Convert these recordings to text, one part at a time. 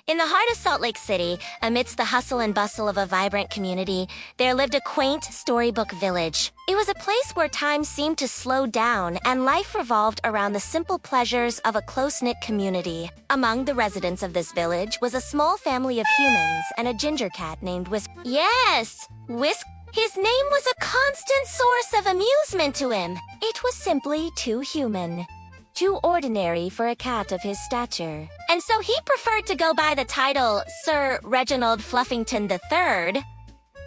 In the heart of Salt Lake City, amidst the hustle and bustle of a vibrant community, there lived a quaint storybook village. It was a place where time seemed to slow down and life revolved around the simple pleasures of a close-knit community. Among the residents of this village was a small family of humans and a ginger cat named Whisker. Yes, His name was a constant source of amusement to him. It was simply too human. Too ordinary for a cat of his stature. And so he preferred to go by the title Sir Reginald Fluffington III.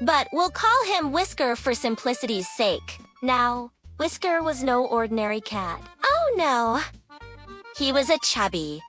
But we'll call him Whisker for simplicity's sake. Now, Whisker was no ordinary cat. Oh no! He was a chubby,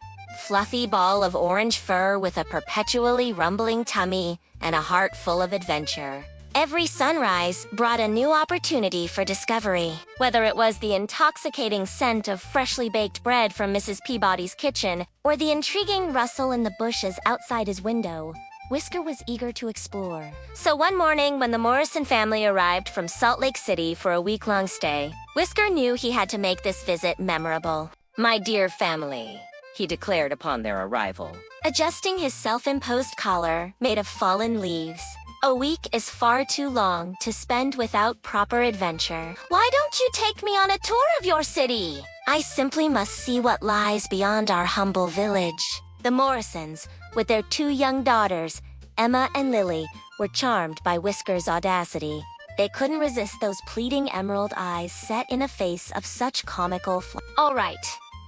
fluffy ball of orange fur with a perpetually rumbling tummy and a heart full of adventure. Every sunrise brought a new opportunity for discovery. Whether it was the intoxicating scent of freshly baked bread from Mrs. Peabody's kitchen, or the intriguing rustle in the bushes outside his window, Whisker was eager to explore. So one morning, when the Morrison family arrived from Salt Lake City for a week-long stay, Whisker knew he had to make this visit memorable. "My dear family," he declared upon their arrival, adjusting his self-imposed collar made of fallen leaves. "A week is far too long to spend without proper adventure. Why don't you take me on a tour of your city? I simply must see what lies beyond our humble village." The Morrisons, with their 2 young daughters, Emma and Lily, were charmed by Whisker's audacity. They couldn't resist those pleading emerald eyes set in a face of such comical "All right,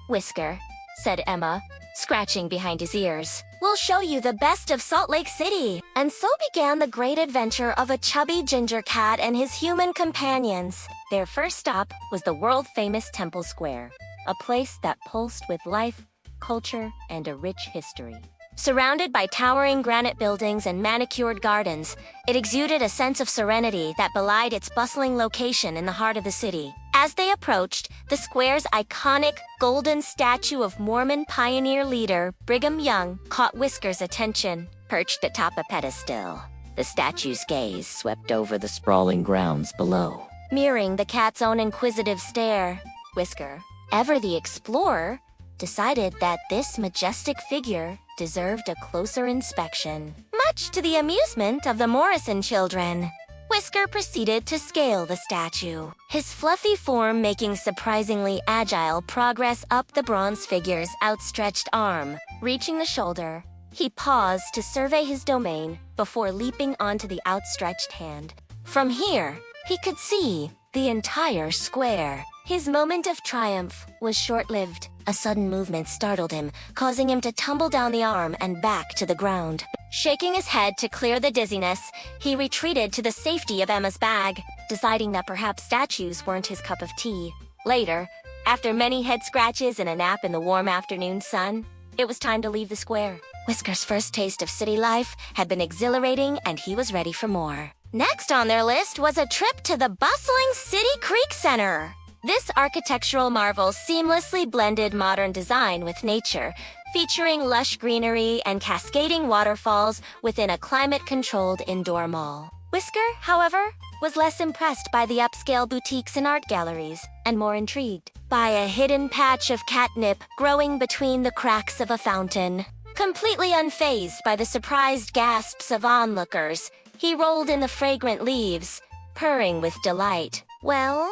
Whisker," said Emma, scratching behind his ears. "We'll show you the best of Salt Lake City." And so began the great adventure of a chubby ginger cat and his human companions. Their first stop was the world-famous Temple Square, a place that pulsed with life, culture, and a rich history. Surrounded by towering granite buildings and manicured gardens, it exuded a sense of serenity that belied its bustling location in the heart of the city. As they approached, the square's iconic golden statue of Mormon pioneer leader Brigham Young caught Whisker's attention. Perched atop a pedestal, the statue's gaze swept over the sprawling grounds below, mirroring the cat's own inquisitive stare. Whisker, ever the explorer, decided that this majestic figure deserved a closer inspection. Much to the amusement of the Morrison children, Whisker proceeded to scale the statue, his fluffy form making surprisingly agile progress up the bronze figure's outstretched arm. Reaching the shoulder, he paused to survey his domain before leaping onto the outstretched hand. From here, he could see the entire square. His moment of triumph was short-lived. A sudden movement startled him, causing him to tumble down the arm and back to the ground. Shaking his head to clear the dizziness, he retreated to the safety of Emma's bag, deciding that perhaps statues weren't his cup of tea. Later, after many head scratches and a nap in the warm afternoon sun, it was time to leave the square. Whisker's first taste of city life had been exhilarating, and he was ready for more. Next on their list was a trip to the bustling City Creek Center. This architectural marvel seamlessly blended modern design with nature, featuring lush greenery and cascading waterfalls within a climate-controlled indoor mall. Whisker, however, was less impressed by the upscale boutiques and art galleries, and more intrigued by a hidden patch of catnip growing between the cracks of a fountain. Completely unfazed by the surprised gasps of onlookers, he rolled in the fragrant leaves, purring with delight. "Well,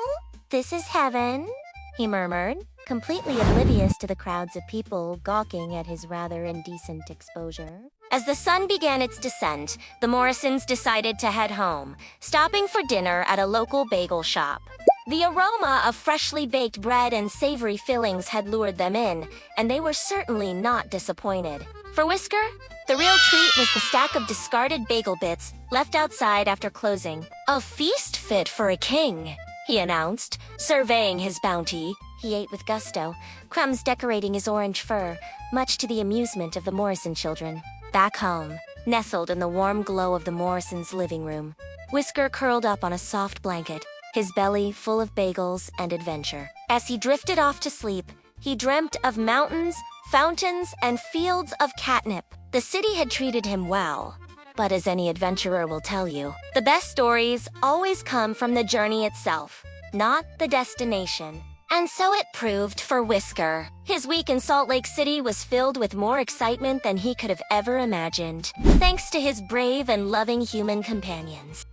this is heaven," he murmured, completely oblivious to the crowds of people gawking at his rather indecent exposure. As the sun began its descent, the Morrisons decided to head home, stopping for dinner at a local bagel shop. The aroma of freshly baked bread and savory fillings had lured them in, and they were certainly not disappointed. For Whisker, the real treat was the stack of discarded bagel bits left outside after closing. "A feast fit for a king," he announced, surveying his bounty. He ate with gusto, crumbs decorating his orange fur, much to the amusement of the Morrison children. Back home, nestled in the warm glow of the Morrisons' living room, Whisker curled up on a soft blanket, his belly full of bagels and adventure. As he drifted off to sleep, he dreamt of mountains, fountains, and fields of catnip. The city had treated him well. But as any adventurer will tell you, the best stories always come from the journey itself, not the destination. And so it proved for Whisker. His week in Salt Lake City was filled with more excitement than he could have ever imagined, thanks to his brave and loving human companions.